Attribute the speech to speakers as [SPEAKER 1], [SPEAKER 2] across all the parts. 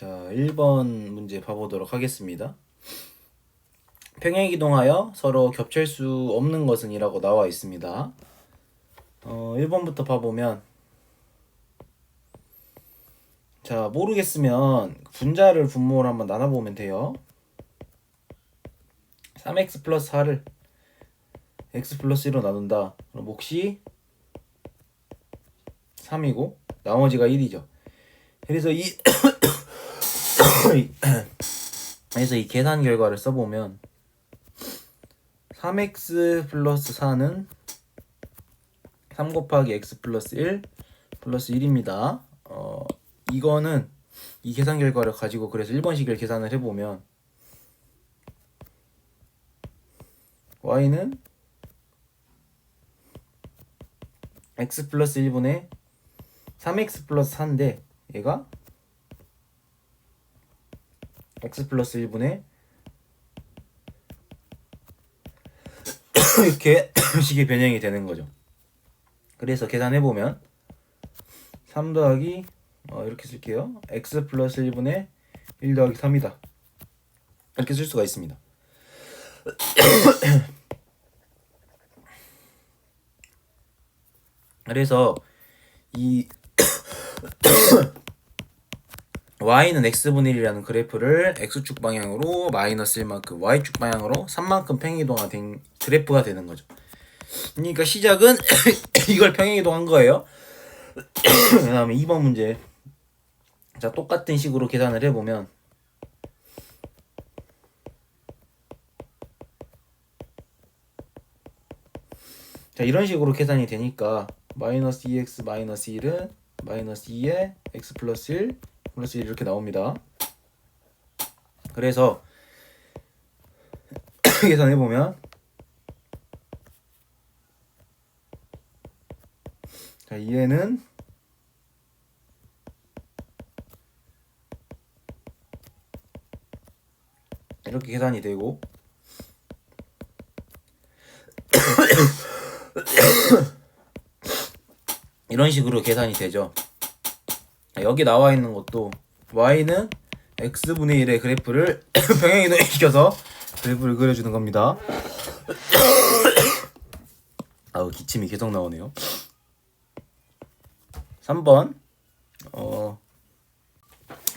[SPEAKER 1] 자, 1번 문제 봐보도록 하겠습니다. 평행이동하여 서로 겹칠 수 없는 것은 이라고 나와 있습니다. 1번부터 봐보면, 자, 모르겠으면 분자를 분모를 한번 나눠보면 돼요. 3x 플러스 4를 x 플러스 1로 나눈다. 그럼 몫이 3이고 나머지가 1이죠. 그래서 그래서 이 계산 결과를 써보면 3x 플러스 4는 3 곱하기 x 플러스 1 플러스 1입니다. 이거는 이 계산 결과를 가지고 그래서 1번식을 계산을 해보면 y는 x 플러스 1분의 3x 플러스 4인데 얘가 x 플러스 1분의 이렇게 식이 변형이 되는 거죠. 그래서 계산해보면 3 더하기 이렇게 쓸게요. x 플러스 1분의 1 더하기 3이다. 이렇게 쓸 수가 있습니다. 그래서 이 y는 x분의 1이라는 그래프를 x축 방향으로 마이너스 1만큼, y축 방향으로 3만큼 평행이동화된 그래프가 되는 거죠. 그러니까 시작은 이걸 평행이동한 거예요. 그 다음에 2번 문제. 자, 똑같은 식으로 계산을 해보면 자, 이런 식으로 계산이 되니까 마이너스 2x 마이너스 1은 마이너스 2에 x 플러스 1 플러스 1 이렇게 나옵니다. 그래서 계산해보면 자, 2에는 이렇게 계산이 되고 이런 식으로 계산이 되죠. 여기 나와 있는 것도 y는 x분의 1의 그래프를 평행이동시켜서 그래프를 그려주는 겁니다. 아우, 기침이 계속 나오네요. 3번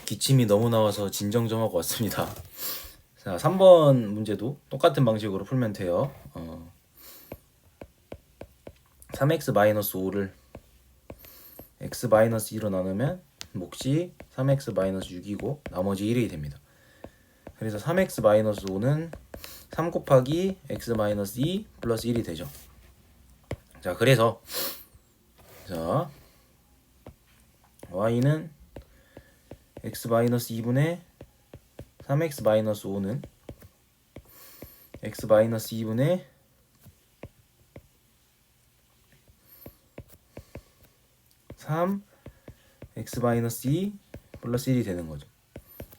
[SPEAKER 1] 기침이 너무 나와서 진정 좀 하고 왔습니다. 자, 3번 문제도 똑같은 방식으로 풀면 돼요. 3x-5를 x-2로 나누면 몫이 3x-6이고 나머지 1이 됩니다. 그래서 3x-5는 3 곱하기 x-2 플러스 1이 되죠. 자, 그래서 자, y는 x-2분의 3x-5는 x-2분의 3 x-2 플러스 1이 되는 거죠.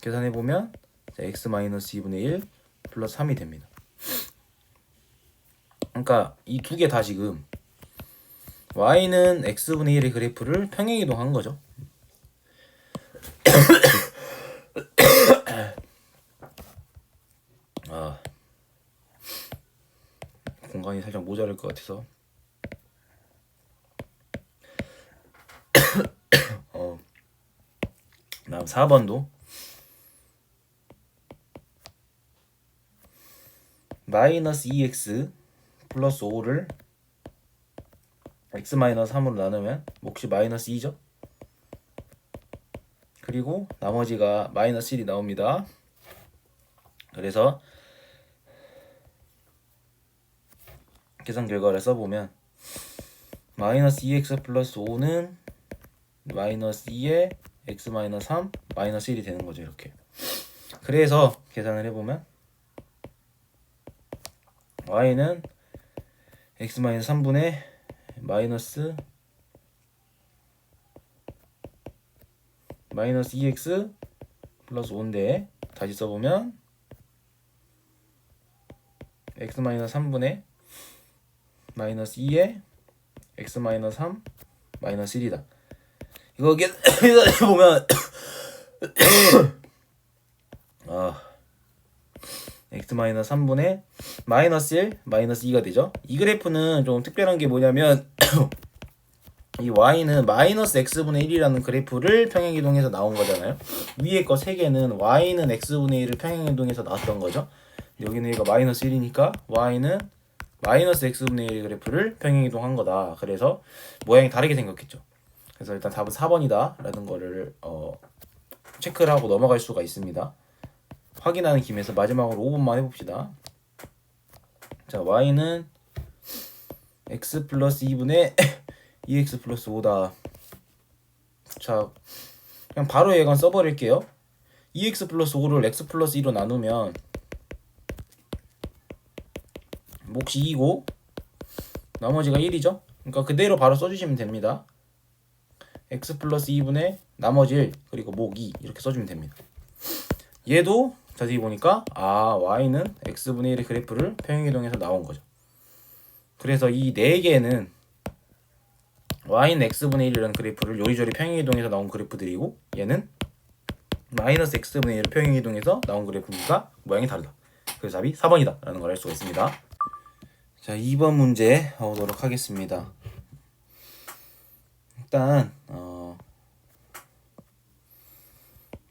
[SPEAKER 1] 계산해보면 x-2분의 1 플러스 3이 됩니다. 그러니까 이 두 개 다 지금 y는 x분의 1의 그래프를 평행이동한 거죠. 공간이 살짝 모자랄 것 같아서 다음 4번도 마이너스 2x 플러스 5를 x 마이너스 3으로 나누면 몫이 마이너스 2죠. 그리고 나머지가 마이너스 1이 나옵니다. 그래서 계산 결과를 써보면 마이너스 2x 플러스 5는 마이너스 2에 x 마이너스 3 마이너스 1이 되는 거죠. 이렇게. 그래서 계산을 해보면 y는 x 마이너스 3분의 마이너스 2x 플러스 5인데 다시 써보면 x 마이너스 3분의 마이너스 2에 x 마이너스 3 마이너스 1이다. 이거 계산해보면 x-3분의 마이너스 1, 마이너스 2가 되죠. 이 그래프는 좀 특별한 게 뭐냐면 이 y는 마이너스 x분의 1이라는 그래프를 평행이동해서 나온 거잖아요. 위에 거 3개는 y는 x분의 1을 평행이동해서 나왔던 거죠. 여기는 얘가 마이너스 1이니까 y는 마이너스 x분의 1 그래프를 평행이동한 거다. 그래서 모양이 다르게 생겼겠죠. 그래서 일단 답은 4번이다 라는 거를 체크를 하고 넘어갈 수가 있습니다. 확인하는 김에서 마지막으로 5번만 해봅시다. 자, y는 x 플러스 2분의 2x 플러스 5다. 자, 그냥 바로 얘가 써버릴게요. 2x 플러스 5를 x 플러스 2로 나누면 몫이 2고 나머지가 1이죠. 그러니까 그대로 바로 써주시면 됩니다. x 플러스 2분의 나머지 1 그리고 목 2 이렇게 써주면 됩니다. 얘도 자세히 보니까 y는 x분의 1의 그래프를 평행이동해서 나온 거죠. 그래서 이 4개는 y는 x분의 1이라는 그래프를 요리조리 평행이동해서 나온 그래프들이고 얘는 마이너스 x분의 1을 평행이동해서 나온 그래프니까 모양이 다르다. 그래서 답이 4번이다 라는 걸 알 수가 있습니다. 자, 2번 문제 가보도록 하겠습니다. 일단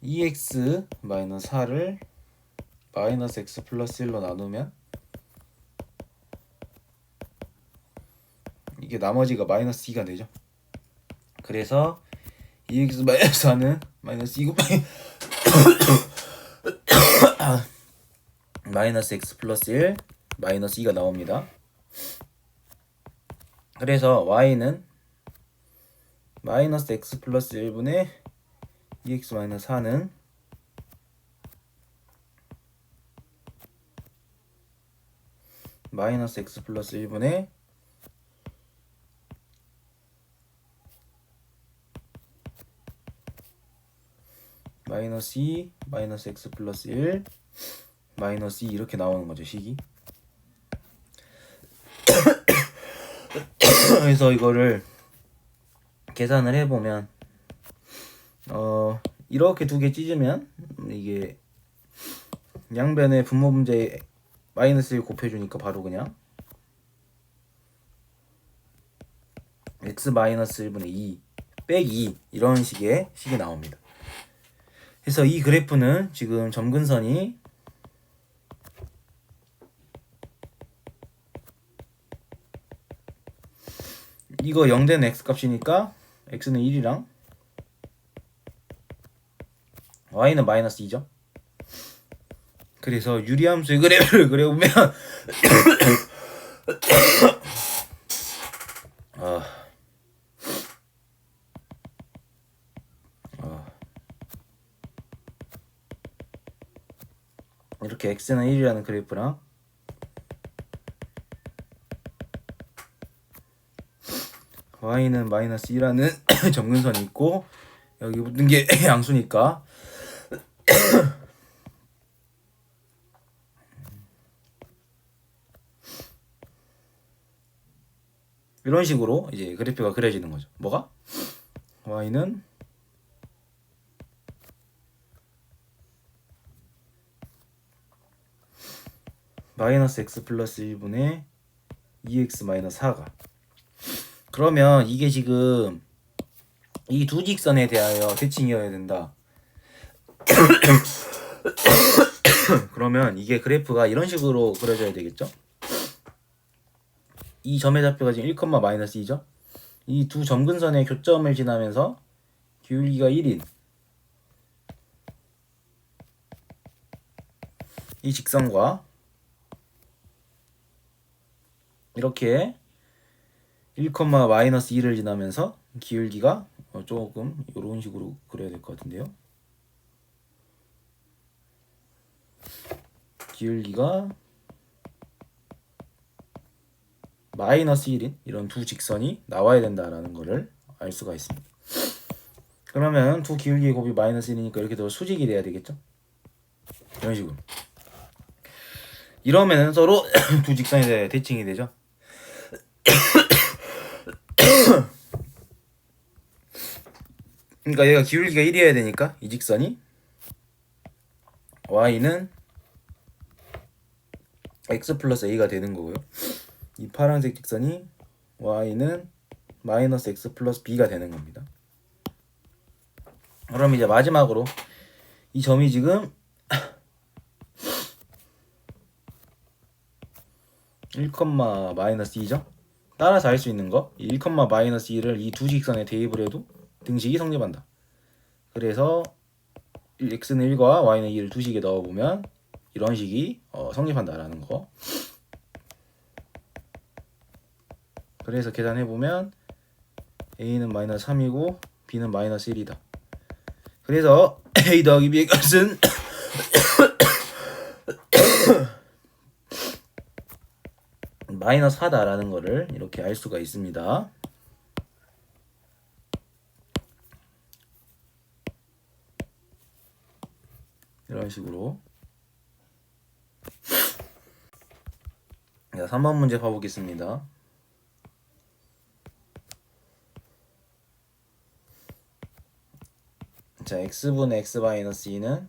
[SPEAKER 1] 2x 마이너스 4를 마이너스 x 플러스 1로 나누면 이게 나머지가 마이너스 2가 되죠. 그래서 2x 마이너스 4는 마이너스 2 곱하기 마이너스 x 플러스 1 마이너스 2가 나옵니다. 그래서 y는 마이너스 x 플러스 1분의 2x 마이너스 4는 마이너스 x 플러스 1분의 마이너스 2 마이너스 x 플러스 1 마이너스 2 이렇게 나오는 거죠, 식이. 그래서 이거를 계산을 해보면 이렇게 두 개 찢으면 이게 양변의 분모 문제에 마이너스 1 곱해주니까 바로 그냥 x 마이너스 1분의 2 빼기 이런 식의 식이 나옵니다. 그래서 이 그래프는 지금 점근선이 이거 0되는 x값이니까 x는 1이랑 y는 마이너스 2죠. 그래서 유리함수의 그래프를 그려보면 이렇게 x는 1이라는 그래프랑 y는 마이너스 2라는 점근선이 있고 여기 붙은 게 양수니까 이런 식으로 이제 그래프가 그려지는 거죠. 뭐가? y는 마이너스 x 플러스 1분의 2x 마이너스 4가 그러면 이게 지금 이 두 직선에 대하여 대칭이어야 된다. 그러면 이게 그래프가 이런 식으로 그려져야 되겠죠? 이 점의 좌표가 지금 1, 마이너스 2죠? 이 두 점근선의 교점을 지나면서 기울기가 1인 이 직선과 이렇게 1, 마이너스 2를 지나면서 기울기가 조금 이런 식으로 그려야 될 것 같은데요. 기울기가 마이너스 1인 이런 두 직선이 나와야 된다라는 것을 알 수가 있습니다. 그러면 두 기울기의 곱이 마이너스 1이니까 이렇게 더 수직이 돼야 되겠죠? 이런 식으로. 이러면 서로 두 직선이 대칭이 되죠. 그러니까 얘가 기울기가 1이어야 되니까 이 직선이 y는 x 플러스 a가 되는 거고요. 이 파란색 직선이 y는 마이너스 x 플러스 b가 되는 겁니다. 그럼 이제 마지막으로 이 점이 지금 1, 마이너스 2죠? 따라서 알 수 있는 거, 1, 마이너스 2를 이 두 직선에 대입을 해도 등식이 성립한다. 그래서 x는 1과 y는 2를 두 식에 넣어보면 이런 식이 성립한다라는 거. 그래서 계산해보면 a는 마이너스 3이고 b는 마이너스 1이다. 그래서 a 더하기 b의 값은 마이너스 4다라는 거를 이렇게 알 수가 있습니다. 이런 식으로. 자, 3번 문제 봐보겠습니다. 자, x분의 x 마이너스 2는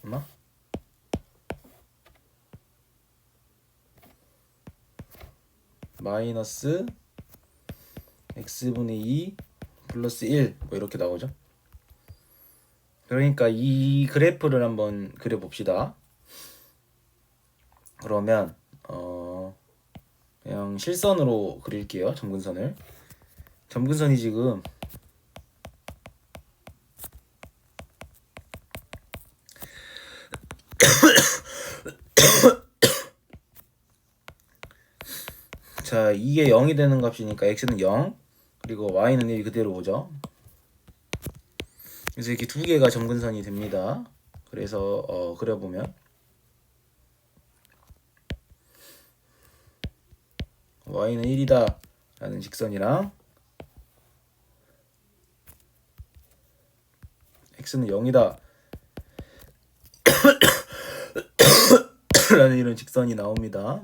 [SPEAKER 1] 얼마? 마이너스 x분의 2 플러스 1 뭐 이렇게 나오죠. 그러니까 이 그래프를 한번 그려봅시다. 그러면 그냥 실선으로 그릴게요. 점근선을. 점근선이 지금 자, 이게 0이 되는 값이니까 x는 0 그리고 y는 1 그대로 오죠. 그래서 이렇게 두 개가 점근선이 됩니다. 그래서 그려보면 y는 1이다 라는 직선이랑 x는 0이다 라는 이런 직선이 나옵니다.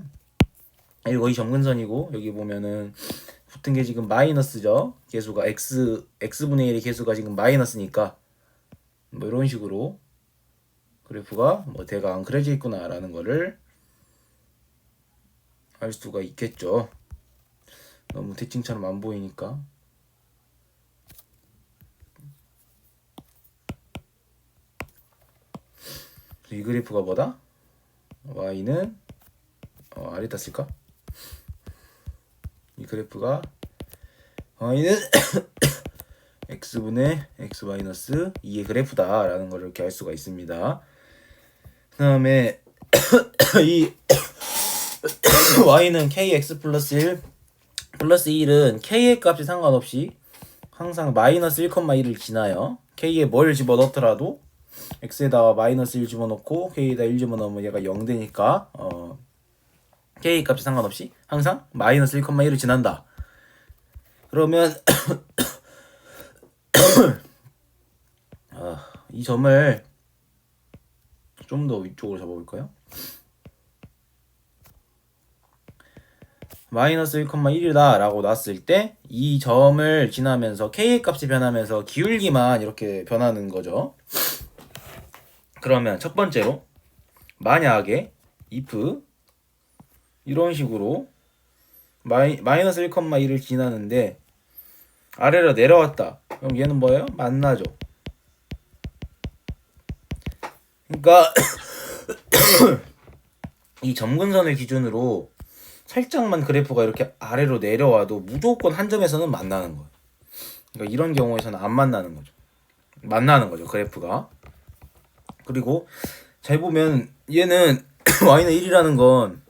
[SPEAKER 1] 그리고 이 점근선이고 여기 보면은 붙은 게 지금 마이너스죠. 개수가 x분의 1의 개수가 지금 마이너스니까 뭐 이런 식으로 그래프가 뭐 대강 안 그려져 있구나 라는 거를 알 수가 있겠죠. 너무 대칭처럼 안 보이니까. 이 그래프가 뭐다? y는 아래다 쓸까? 이 그래프가 y는 x분의 x 마이너스 2의 그래프다 라는 걸 이렇게 알 수가 있습니다. 그 다음에 이 y는 kx 플러스 1 플러스 1은 k의 값에 상관없이 항상 마이너스 1,1을 지나요. k에 뭘 집어넣더라도 x에다가 마이너스 1 집어넣고 k에다 1 집어넣으면 얘가 0 되니까 k 값에 상관없이 항상 마이너스 1,1을 지난다. 그러면 이 점을 좀 더 위쪽으로 잡아볼까요? 마이너스 1,1이다 라고 놨을 때 이 점을 지나면서 k의 값이 변하면서 기울기만 이렇게 변하는 거죠. 그러면 첫 번째로 만약에 if 이런 식으로 마이너스 1,1을 지나는데 아래로 내려왔다. 그럼 얘는 뭐예요? 만나죠. 그러니까 이 점근선을 기준으로 살짝만 그래프가 이렇게 아래로 내려와도 무조건 한 점에서는 만나는 거예요. 그러니까 이런 경우에서는 안 만나는 거죠. 만나는 거죠, 그래프가. 그리고 잘 보면 얘는 y는 1이라는 건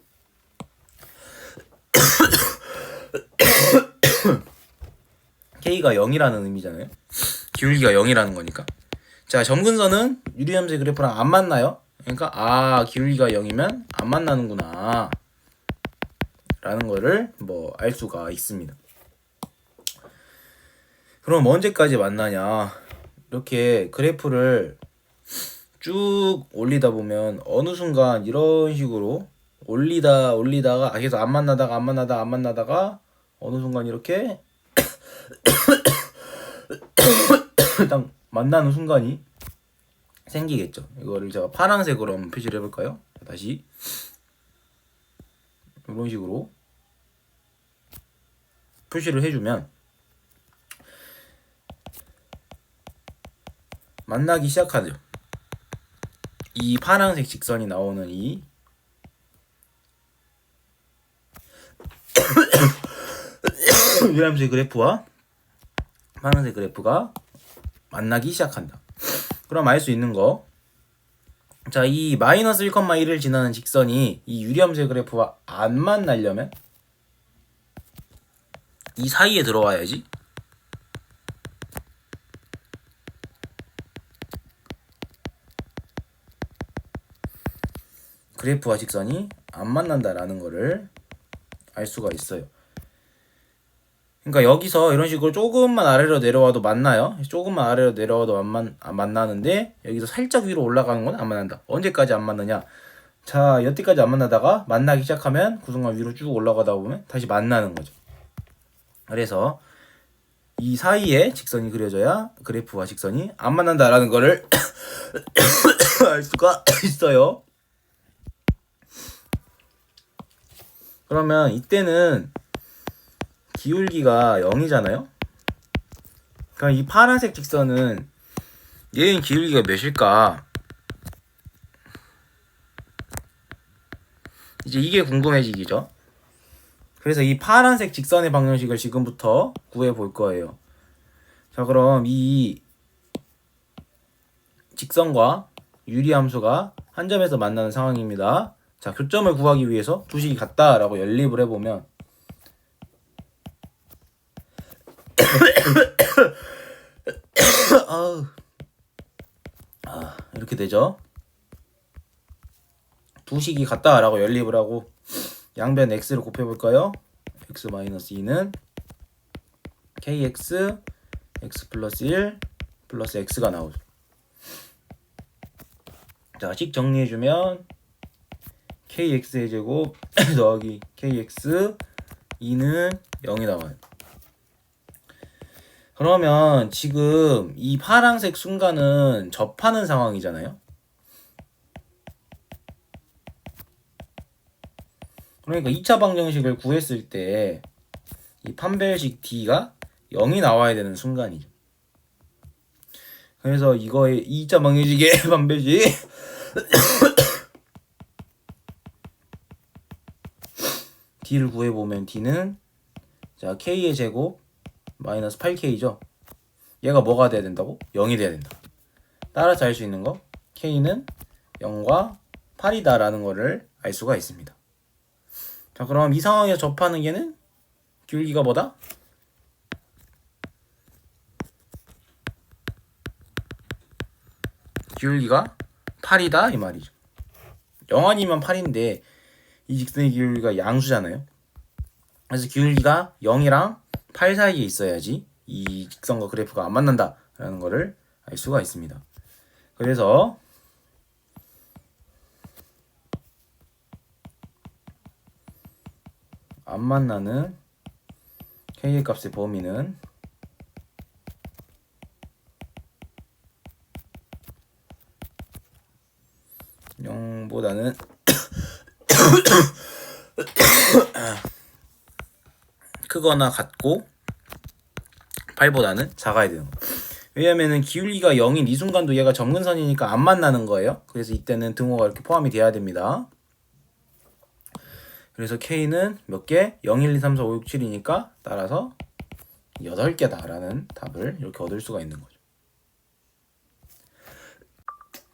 [SPEAKER 1] k가 0이라는 의미잖아요. 기울기가 0이라는 거니까. 자, 점근선은 유리함수의 그래프랑 안 만나요. 그러니까 기울기가 0이면 안 만나는구나 라는 거를 뭐 알 수가 있습니다. 그럼 언제까지 만나냐? 이렇게 그래프를 쭉 올리다 보면 어느 순간 이런 식으로 올리다가 계속 안 만나다가 어느 순간 이렇게 딱 만나는 순간이 생기겠죠. 이거를 제가 파란색으로 한번 표시를 해볼까요? 다시 이런 식으로 표시를 해주면 만나기 시작하죠. 이 파란색 직선이 나오는 이 유람색 그래프와 파란색 그래프가 만나기 시작한다. 그럼 알 수 있는 거, 자, 이 마이너스 1,1을 지나는 직선이 이 유리함수의 그래프와 안 만나려면 이 사이에 들어와야지. 그래프와 직선이 안 만난다라는 거를 알 수가 있어요. 그러니까 여기서 이런 식으로 조금만 아래로 내려와도 만나요. 조금만 아래로 내려와도 안 만나는데 여기서 살짝 위로 올라가는 건 안 만난다. 언제까지 안 만나냐? 자, 여태까지 안 만나다가 만나기 시작하면 그 순간 위로 쭉 올라가다 보면 다시 만나는 거죠. 그래서 이 사이에 직선이 그려져야 그래프와 직선이 안 만난다라는 거를 알 수가 있어요. 그러면 이때는 기울기가 0이잖아요. 그럼 이 파란색 직선은 얘는 기울기가 몇일까? 이제 이게 궁금해지기죠. 그래서 이 파란색 직선의 방정식을 지금부터 구해 볼 거예요. 자, 그럼 이 직선과 유리함수가 한 점에서 만나는 상황입니다. 자, 교점을 구하기 위해서 두 식이 같다라고 연립을 해보면 이렇게 되죠. 두 식이 같다라고 연립을 하고 양변 x를 곱해볼까요? x-2는 kx x 플러스 1 플러스 x가 나오죠. 자, 식 정리해주면 kx의 제곱 더하기 kx 2는 0이 나와요. 그러면 지금 이 파란색 순간은 접하는 상황이잖아요. 그러니까 2차 방정식을 구했을 때 이 판별식 d가 0이 나와야 되는 순간이죠. 그래서 이거의 2차 방정식의 판별식 d를 구해보면 d는 자 k의 제곱 마이너스 8k죠. 얘가 뭐가 돼야 된다고? 0이 돼야 된다. 따라서 알 수 있는 거 k는 0과 8이다 라는 거를 알 수가 있습니다. 자, 그럼 이 상황에서 접하는 얘는 기울기가 뭐다? 기울기가 8이다 이 말이죠. 0 아니면 8인데 이 직선의 기울기가 양수잖아요. 그래서 기울기가 0이랑 8 사이에 있어야지 이 직선과 그래프가 안 만난다 라는 거를 알 수가 있습니다. 그래서 안 만나는 k의 값의 범위는 0보다는 크거나 같고 8보다는 작아야 되는 거예요. 왜냐면은 기울기가 0인 이 순간도 얘가 점근선이니까 안 만나는 거예요. 그래서 이때는 등호가 이렇게 포함이 돼야 됩니다. 그래서 K는 몇 개? 0, 1, 2, 3, 4, 5, 6, 7이니까 따라서 8개다 라는 답을 이렇게 얻을 수가 있는 거죠.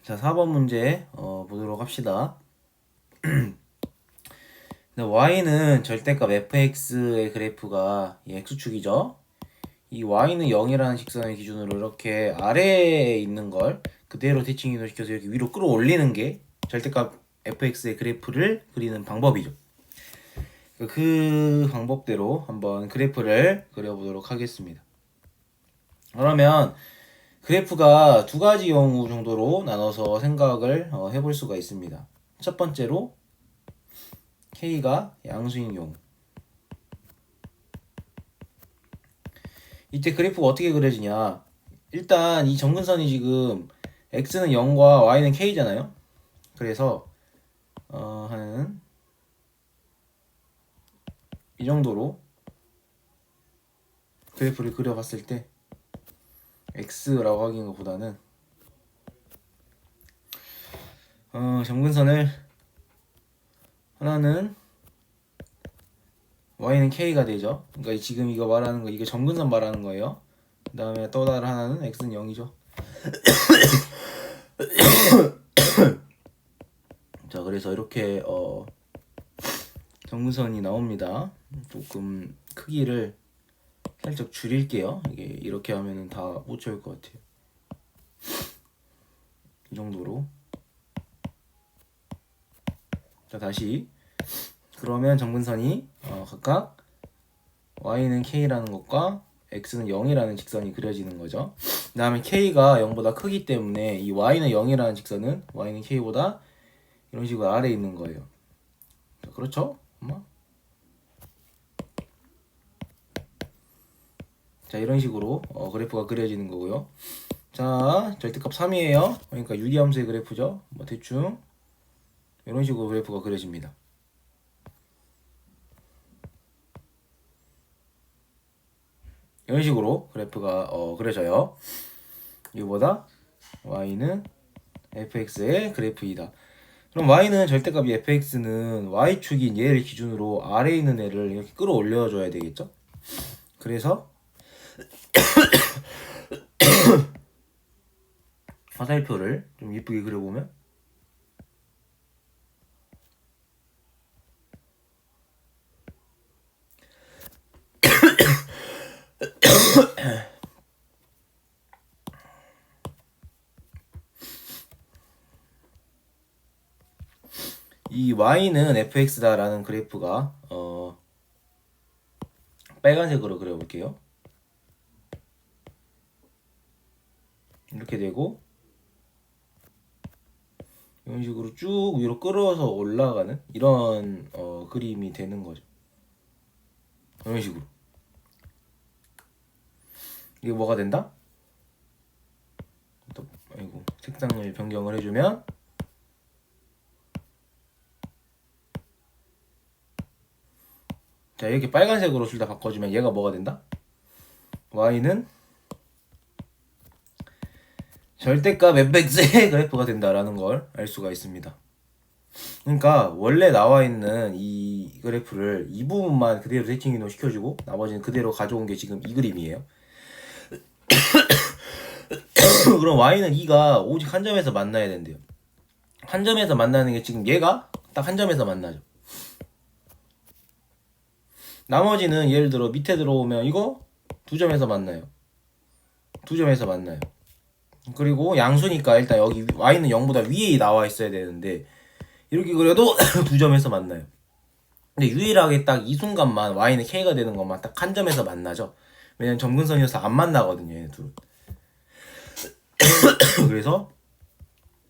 [SPEAKER 1] 자, 4번 문제 보도록 합시다. y는 절대값 fx의 그래프가 이 x축이죠. 이 y는 0이라는 직선을 기준으로 이렇게 아래에 있는 걸 그대로 대칭 이동시켜서 이렇게 위로 끌어올리는 게 절대값 fx의 그래프를 그리는 방법이죠. 그 방법대로 한번 그래프를 그려보도록 하겠습니다. 그러면 그래프가 두 가지 경우 정도로 나눠서 생각을 해볼 수가 있습니다. 첫 번째로 K가 양수인 경우, 이때 그래프가 어떻게 그려지냐, 일단 이 정근선이 지금 x는 0과 y는 k잖아요. 그래서 한 이 정도로 그래프를 그려봤을 때 x라고 하기는 것보다는 정근선을 하나는 y는 k가 되죠. 그러니까 지금 이거 말하는 거 이게 정근선 말하는 거예요. 그 다음에 또 다른 하나는 x는 0이죠. 자, 그래서 이렇게 정근선이 나옵니다. 조금 크기를 살짝 줄일게요. 이게 이렇게 하면은 다 못 채울 것 같아요. 이 정도로. 자, 다시. 그러면 정근선이 각각 y는 k라는 것과 x는 0이라는 직선이 그려지는 거죠. 그 다음에 k가 0보다 크기 때문에 이 y는 0이라는 직선은 y는 k보다 이런 식으로 아래에 있는 거예요. 자, 그렇죠? 엄마? 자, 이런 식으로 그래프가 그려지는 거고요. 자, 절대값 3이에요. 그러니까 유리함수의 그래프죠. 뭐 대충 이런 식으로 그래프가 그려집니다. 이런 식으로 그래프가 그려져요. 이거보다 y는 fx의 그래프이다. 그럼 y는 절대값이 fx는 y축인 얘를 기준으로 아래에 있는 애를 이렇게 끌어올려 줘야 되겠죠? 그래서 화살표를 좀 이쁘게 그려보면 이 y는 fx다라는 그래프가 빨간색으로 그려볼게요. 이렇게 되고 이런 식으로 쭉 위로 끌어서 올라가는 이런 그림이 되는 거죠. 이런 식으로. 이게 뭐가 된다? 또 아이고 색상을 변경을 해주면 자, 이렇게 빨간색으로 둘 다 바꿔주면 얘가 뭐가 된다? y는 절대값 fx의 그래프가 된다라는 걸 알 수가 있습니다. 그러니까 원래 나와 있는 이 그래프를 이 부분만 그대로 세팅 이동 시켜주고 나머지는 그대로 가져온 게 지금 이 그림이에요. 그럼 y는 2가 오직 한 점에서 만나야 된대요. 한 점에서 만나는 게 지금 얘가 딱 한 점에서 만나죠. 나머지는 예를 들어 밑에 들어오면 이거 두 점에서 만나요. 두 점에서 만나요. 그리고 양수니까 일단 여기 y는 0보다 위에 나와 있어야 되는데 이렇게 그려도 두 점에서 만나요. 근데 유일하게 딱 이 순간만 y는 k가 되는 것만 딱 한 점에서 만나죠. 왜냐면 점근선이어서 안 만나거든요, 얘네 둘은. 그래서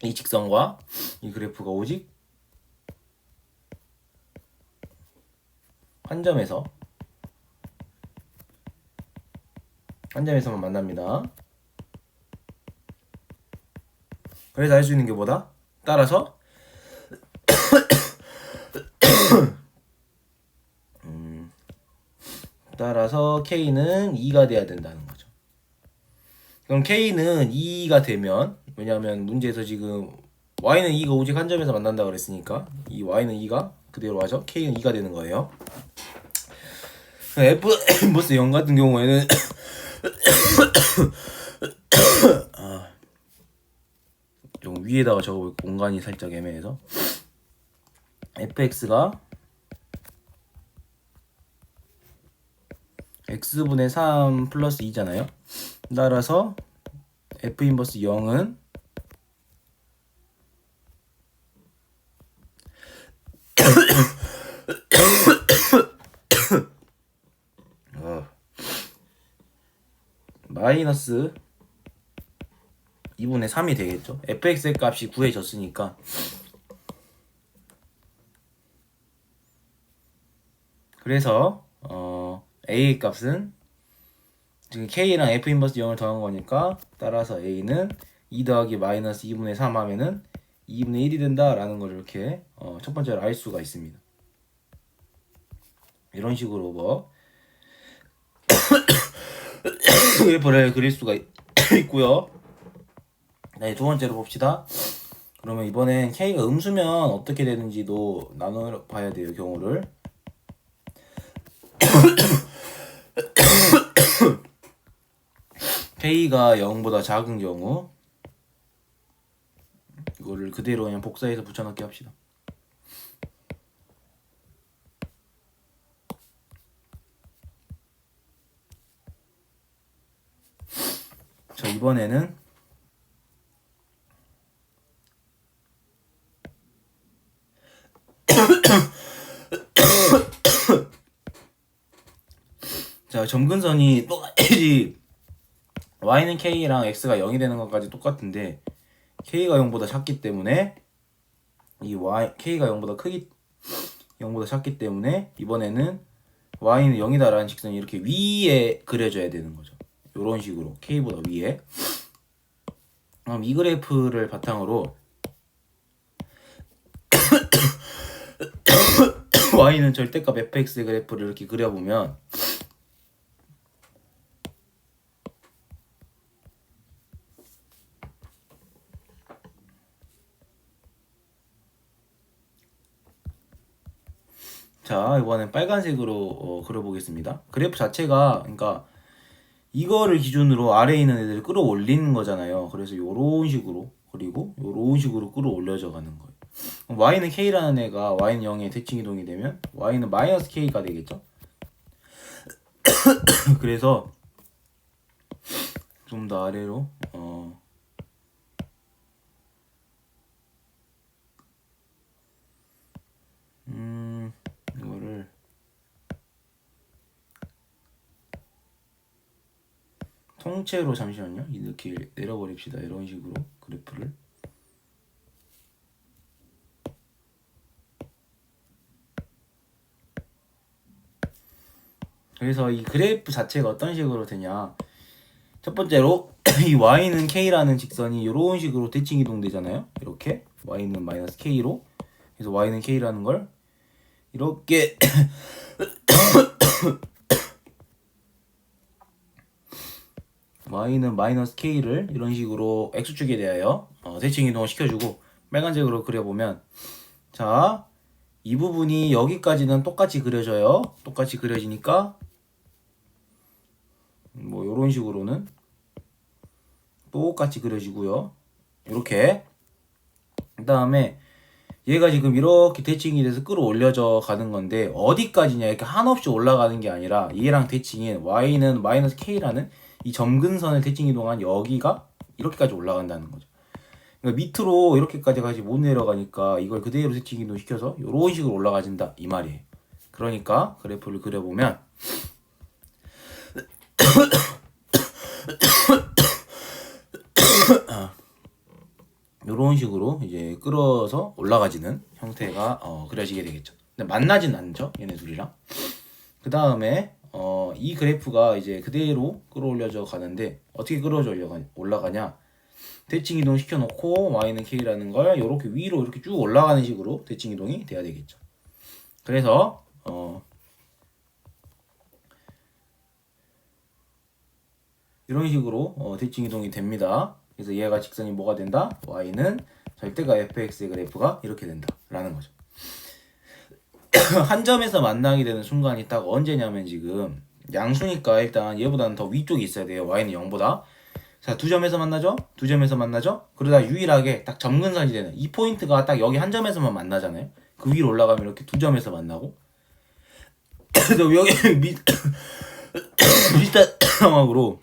[SPEAKER 1] 이 직선과 이 그래프가 오직 한 점에서만 만납니다. 그래서 알 수 있는 게 뭐다? 따라서 K는 2가 돼야 된다는 거죠. 그럼 K는 2가 되면 왜냐하면 문제에서 지금 Y는 2가 오직 한 점에서 만난다 그랬으니까 이 Y는 2가 그대로 하죠. K는 2가 되는 거예요. F 인버스 0 같은 경우에는 좀 위에다가 적어볼 공간이 살짝 애매해서 fx가 x분의 3 플러스 2잖아요. 따라서 f 인버스 0은 마이너스 2분의 3이 되겠죠. fx의 값이 구해졌으니까 그래서 a의 값은 지금 K랑 F 인버스 0을 더한 거니까 따라서 A는 2 더하기 마이너스 2분의 3 하면은 2분의 1이 된다라는 걸 이렇게 첫 번째로 알 수가 있습니다. 이런 식으로 뭐 그래프를 그릴 수가 있고요. 네, 두 번째로 봅시다. 그러면 이번엔 K가 음수면 어떻게 되는지도 나눠 봐야 돼요, 경우를. K가 0보다 작은 경우 이거를 그대로 그냥 복사해서 붙여넣기 합시다. 자, 이번에는 자, 점근선이 똑같이 y는 k랑 x가 0이 되는 것까지 똑같은데 k가 0보다 작기 때문에 이 y k가 0보다 작기 때문에 이번에는 y는 0이다라는 직선이 이렇게 위에 그려져야 되는 거죠. 이런 식으로 k보다 위에. 그럼 이 그래프를 바탕으로 y는 절대값 fx의 그래프를 이렇게 그려보면 자, 이번엔 빨간색으로 그려보겠습니다. 그래프 자체가 그러니까 이거를 기준으로 아래에 있는 애들을 끌어올리는 거잖아요. 그래서 이런 식으로 그리고 이런 식으로 끌어올려져 가는 거예요. y는 k라는 애가 y는 0에 대칭 이동이 되면 y는 마이너스 k가 되겠죠. 그래서 좀 더 아래로 이거를 통째로 잠시만요. 이렇게 내려버립시다. 이런 식으로 그래프를. 그래서 이 그래프 자체가 어떤 식으로 되냐. 첫 번째로 이 y는 k라는 직선이 이런 식으로 대칭 이동되잖아요. 이렇게 y는 마이너스 k로. 그래서 y는 k라는 걸 이렇게 y는 마이너스 k를 이런 식으로 x축에 대하여 대칭 이동을 시켜주고 빨간색으로 그려보면 자, 이 부분이 여기까지는 똑같이 그려져요. 똑같이 그려지니까 뭐 이런 식으로는 똑같이 그려지고요. 이렇게 그 다음에 얘가 지금 이렇게 대칭이 돼서 끌어올려져 가는 건데 어디까지냐 이렇게 한없이 올라가는 게 아니라 얘랑 대칭인 y는 마이너스 k라는 이 점근선을 대칭 이동한 여기가 이렇게까지 올라간다는 거죠. 그러니까 밑으로 이렇게까지 못 내려가니까 이걸 그대로 대칭 이동 시켜서 이런 식으로 올라가진다 이 말이에요. 그러니까 그래프를 그려보면 이런 식으로 이제 끌어서 올라가지는 형태가 그려지게 되겠죠. 근데 만나진 않죠, 얘네 둘이랑. 그 다음에 이 그래프가 이제 그대로 끌어올려져 가는데 어떻게 끌어올려 올라가냐? 대칭 이동 시켜놓고 y는 k라는 걸 이렇게 위로 이렇게 쭉 올라가는 식으로 대칭 이동이 돼야 되겠죠. 그래서 이런 식으로 대칭 이동이 됩니다. 그래서 얘가 직선이 뭐가 된다? y는 절대값 fx의 그래프가 이렇게 된다라는 거죠. 한 점에서 만나게 되는 순간이 딱 언제냐면 지금 양수니까 일단 얘보다는 더 위쪽이 있어야 돼요. y는 0보다. 자, 두 점에서 만나죠? 두 점에서 만나죠? 그러다 유일하게 딱 점근선이 되는 이 포인트가 딱 여기 한 점에서만 만나잖아요. 그 위로 올라가면 이렇게 두 점에서 만나고 그래서 여기 비슷한 상황으로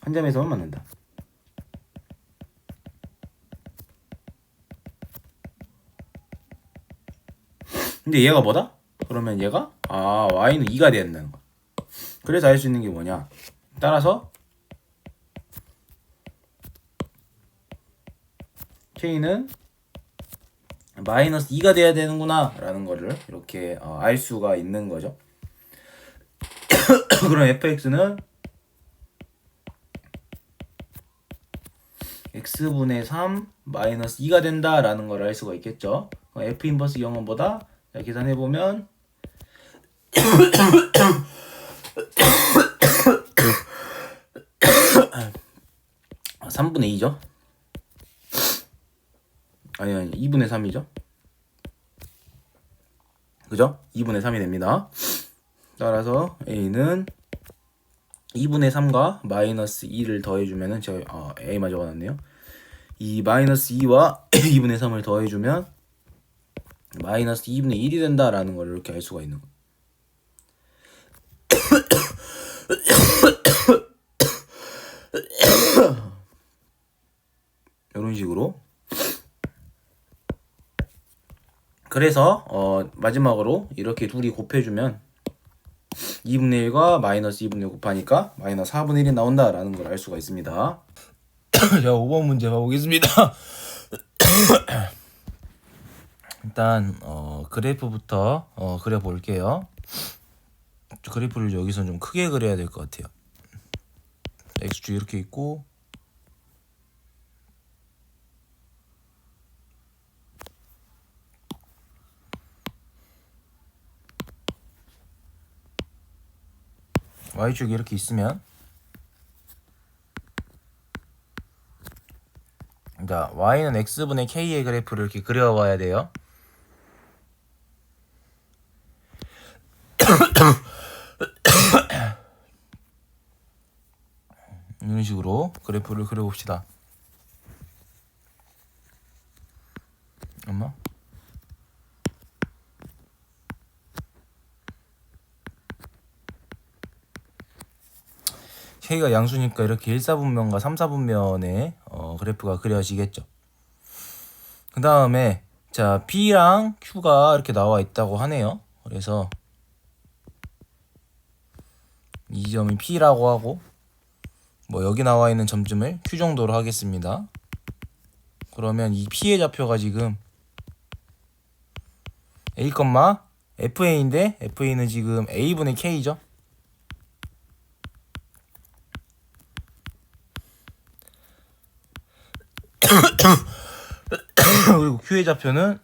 [SPEAKER 1] 한 점에서만 만난다. 근데 얘가 뭐다? 그러면 얘가 y는 2가 돼야 된다는 거야. 그래서 알 수 있는 게 뭐냐? 따라서 k는 마이너스 2가 돼야 되는구나 라는 거를 이렇게 알 수가 있는 거죠. 그럼 fx는 x분의 3 마이너스 2가 된다라는 걸 알 수가 있겠죠. f 인버스 영원보다 계산해보면 3분의 2죠. 아니 2분의 3이죠. 그죠? 2분의 3이 됩니다. 따라서 a는 2분의 3과 마이너스 2를 더해주면은 제가 a만 적어놨네요. 이 마이너스 2와 2분의 3을 더해주면 마이너스 2분의 1이 된다라는 걸 이렇게 알 수가 있는 거. 이런 식으로. 그래서 마지막으로 이렇게 둘이 곱해주면 2분의 1과 마이너스 2분의 1 곱하니까 마이너스 4분의 1이 나온다라는 걸 알 수가 있습니다. 자, 5번 문제 봐보겠습니다. 일단 그래프부터 그려볼게요. 그래프를 여기서 좀 크게 그려야 될 것 같아요. x축 이렇게 있고 y축이 이렇게 있으면, 자, y는 x분의 k의 그래프를 이렇게 그려봐야 돼요. 이런 식으로 그래프를 그려봅시다. 엄마? k가 양수니까 이렇게 1사분면과 3사분면의 그래프가 그려지겠죠. 그 다음에 자, p랑 q가 이렇게 나와 있다고 하네요. 그래서 이 점이 p라고 하고 뭐 여기 나와 있는 점쯤을 q 정도로 하겠습니다. 그러면 이 p의 좌표가 지금 a, fa인데 fa는 지금 a분의 k죠. 그리고 q의 좌표는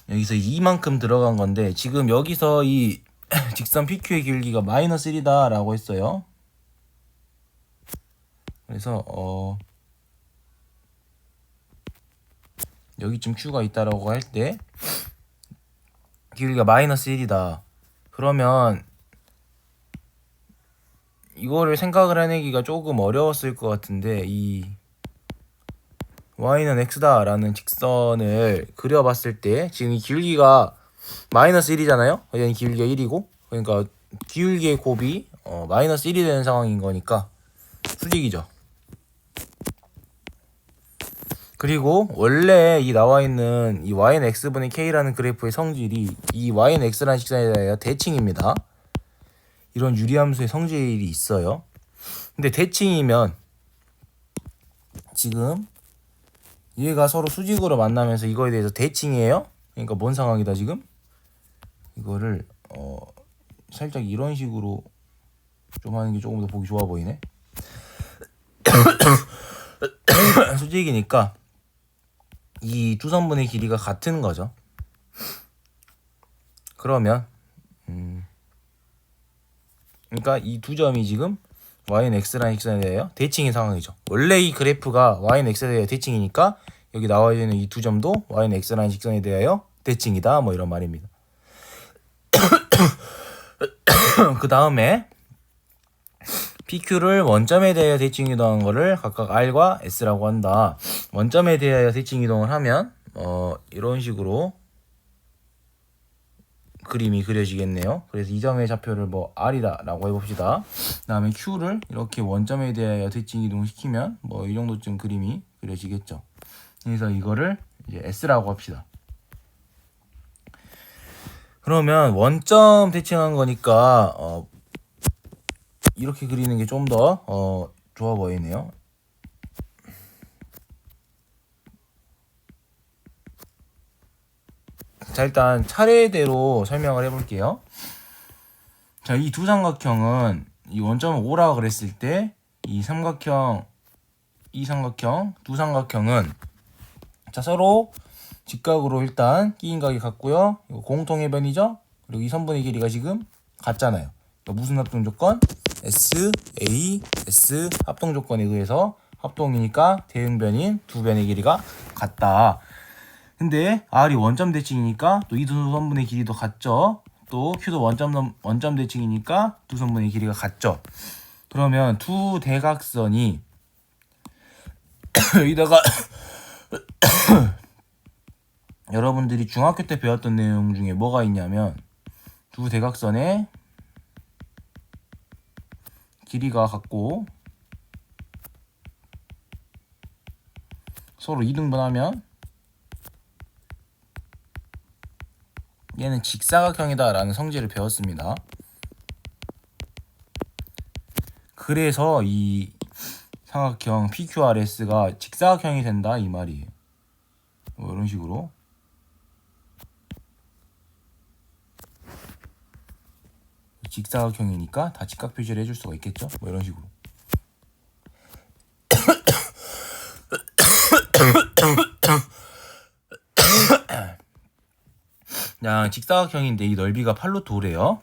[SPEAKER 1] 여기서 2만큼 들어간 건데, 지금 여기서 이 직선 PQ의 길기가 마이너스 1이다 라고 했어요. 그래서 여기쯤 Q가 있다라고 할 때 길이가 마이너스 1이다. 그러면 이거를 생각을 해내기가 조금 어려웠을 것 같은데, 이 y는 x다 라는 직선을 그려봤을 때 지금 이 길기가 마이너스 1이잖아요. 이 길기가 1이고, 그러니까 기울기의 곱이 마이너스 1이 되는 상황인 거니까 수직이죠. 그리고 원래 이 나와 있는 이 y는 x분의 k라는 그래프의 성질이 이 y는 x라는 직선에 대하여 대칭입니다. 이런 유리함수의 성질이 있어요. 근데 대칭이면 지금 얘가 서로 수직으로 만나면서 이거에 대해서 대칭이에요. 그러니까 뭔 상황이다 지금? 이거를 살짝 이런 식으로 좀 하는 게 조금 더 보기 좋아 보이네. 수직이니까 이 두 선분의 길이가 같은 거죠. 그러면 그러니까 이 두 점이 지금 y는 x라는 직선에 대하여 대칭인 상황이죠. 원래 이 그래프가 y는 x에 대하여 대칭이니까 여기 나와 있는 이 두 점도 y는 x라는 직선에 대하여 대칭이다, 뭐 이런 말입니다. 그 다음에 PQ를 원점에 대하여 대칭 이동한 거를 각각 R과 S라고 한다. 원점에 대하여 대칭 이동을 하면 이런 식으로 그림이 그려지겠네요. 그래서 이 점의 좌표를 뭐 R이다 라고 해봅시다. 그 다음에 Q를 이렇게 원점에 대하여 대칭 이동시키면 뭐 이 정도쯤 그림이 그려지겠죠. 그래서 이거를 이제 S라고 합시다. 그러면 원점 대칭한 거니까 이렇게 그리는 게 좀 더 좋아 보이네요. 자, 일단 차례대로 설명을 해볼게요. 자, 이 두 삼각형은 이 원점을 5라고 그랬을 때 이 삼각형, 두 삼각형은 자, 서로 직각으로 일단 끼인 각이 같고요. 이거 공통의 변이죠. 그리고 이 선분의 길이가 지금 같잖아요. 그러니까 무슨 합동 조건? S, A, S 합동 조건에 의해서 합동이니까 대응변인 두 변의 길이가 같다. 근데 R이 원점 대칭이니까 또 이 두 선분의 길이도 같죠. 또 Q도 원점 대칭이니까 두 선분의 길이가 같죠. 그러면 두 대각선이 여기다가 여러분들이 중학교 때 배웠던 내용 중에 뭐가 있냐면 두 대각선의 길이가 같고 서로 이등분하면 얘는 직사각형이다 라는 성질을 배웠습니다. 그래서 이 삼각형 PQRS가 직사각형이 된다 이 말이에요. 뭐 이런 식으로 직사각형이니까 다 직각 표시를 해줄 수가 있겠죠. 뭐 이런 식으로. 그냥 직사각형인데 이 넓이가 8루트 5래요.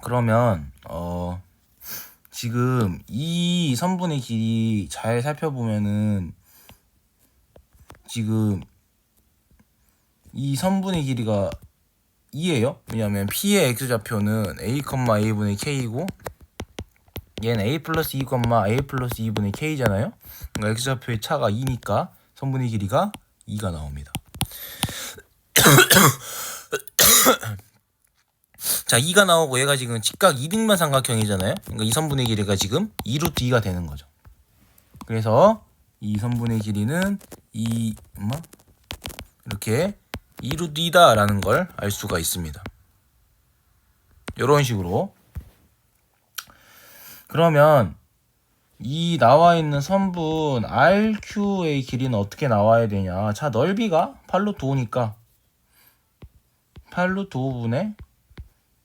[SPEAKER 1] 그러면 지금 이 선분의 길이 잘 살펴보면은 지금 이 선분의 길이가 2예요. 왜냐면 P의 X좌표는 A, A분의 K이고 얘는 A 플러스 2, A 플러스 2분의 K잖아요. 그러니까 X좌표의 차가 2니까 선분의 길이가 2가 나옵니다. 자, 2가 나오고 얘가 지금 직각 2등분 삼각형이잖아요. 그러니까 이 선분의 길이가 지금 2루트 2가 되는 거죠. 그래서 이 선분의 길이는 이렇게 2루트 2다 라는 걸 알 수가 있습니다. 이런 식으로. 그러면 이 나와 있는 선분 RQ의 길이는 어떻게 나와야 되냐. 자, 넓이가 8루트 5니까 8루트 5분의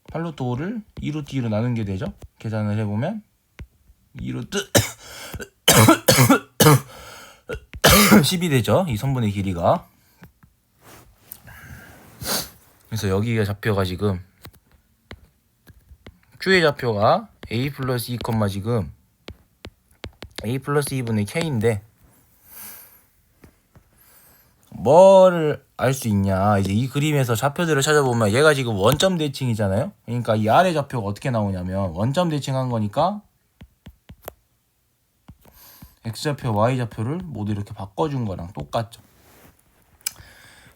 [SPEAKER 1] 8루트 5를 2루트 2로 나눈 게 되죠. 계산을 해보면 2루트 10이 되죠. 이 선분의 길이가. 그래서 여기가 좌표가 지금 Q의 좌표가 A 플러스 2, 지금 A 플러스 2분의 K인데 뭐를 알 수 있냐. 이제 이 그림에서 좌표들을 찾아보면 얘가 지금 원점 대칭이잖아요. 그러니까 이 아래 좌표가 어떻게 나오냐면 원점 대칭한 거니까 X좌표, Y좌표를 모두 이렇게 바꿔준 거랑 똑같죠.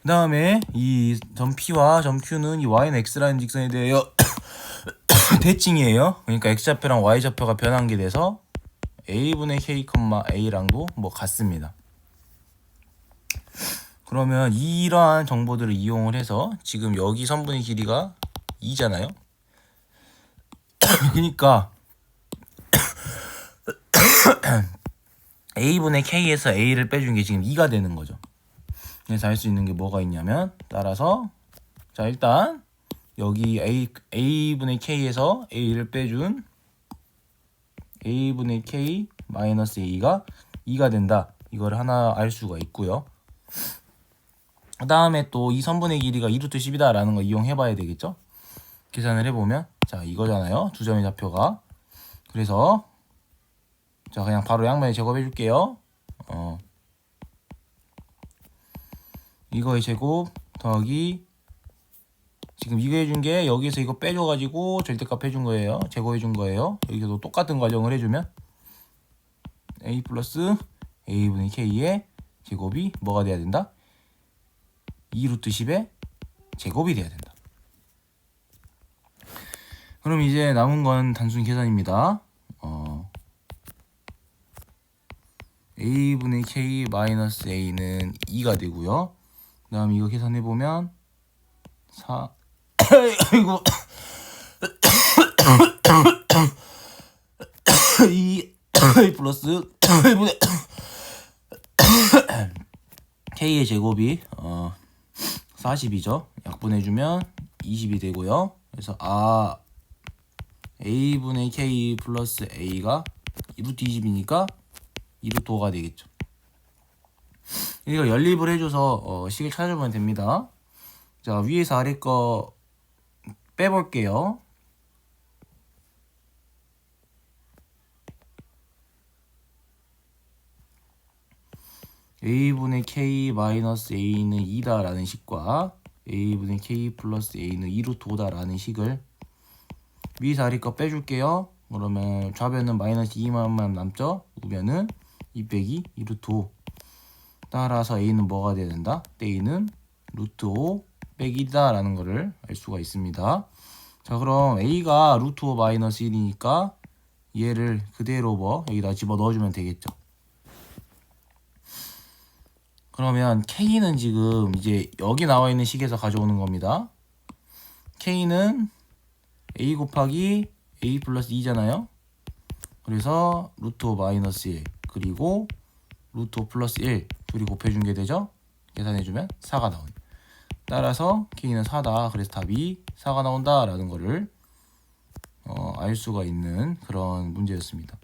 [SPEAKER 1] 그 다음에 이 점 P와 점 Q는 이 Y는 X라는 직선에 대하여 대칭이에요. 그러니까 X좌표랑 Y좌표가 변한 게 돼서 A분의 K, A랑도 뭐 같습니다. 그러면 이러한 정보들을 이용을 해서 지금 여기 선분의 길이가 2잖아요. 그러니까 A분의 K에서 A를 빼준 게 지금 2가 되는 거죠. 그래서 알 수 있는 게 뭐가 있냐면 따라서 자, 일단 여기 A분의 K에서 A를 빼준 A분의 K 마이너스 A가 2가 된다. 이걸 하나 알 수가 있고요. 그 다음에 또 이 선분의 길이가 2루트 10이다 라는 거 이용해 봐야 되겠죠. 계산을 해보면 자, 이거잖아요. 두 점의 좌표가. 그래서 자, 그냥 바로 양면에 제곱해 줄게요. 이거의 제곱 더하기 지금 이거 해준 게 여기서 이거 빼줘가지고 절대값 해준 거예요. 제곱해준 거예요. 여기서도 똑같은 과정을 해주면 A 플러스 A분의 K의 제곱이 뭐가 돼야 된다? 2루트 10의 제곱이 돼야 된다. 그럼 이제 남은 건 단순 계산입니다. A분의 K 마이너스 A는 2가 되고요. 그 다음 이거 계산해보면 4 이거 2 플러스 K의 제곱이 40이죠. 약분해주면 20이 되고요. 그래서 a분의 k 플러스 a가 루트 20이니까 2루트 5가 되겠죠. 이거 연립을 해줘서 식을 찾아보면 됩니다. 자, 위에서 아래 거 빼볼게요. a분의 k 마이너스 a는 2다 라는 식과 a분의 k 플러스 a는 2루트 5다 라는 식을 위에서 아래 거 빼줄게요. 그러면 좌변은 마이너스 2만 남죠. 우변은 2 빼기 2루트 5. 따라서 a는 뭐가 돼야 된다? a는 루트 5 빼기 2다 라는 거를 알 수가 있습니다. 자, 그럼 a가 루트 5 마이너스 1이니까 얘를 그대로 여기다 집어 넣어주면 되겠죠. 그러면 k는 지금 이제 여기 나와 있는 식에서 가져오는 겁니다. k는 a 곱하기 a 플러스 2잖아요. 그래서 루트 5 마이너스 1 그리고 루트 5 플러스 1 둘이 곱해준 게 되죠. 계산해주면 4가 나오네. 따라서 k는 4다. 그래서 답이 4가 나온다 라는 거를 알 수가 있는 그런 문제였습니다.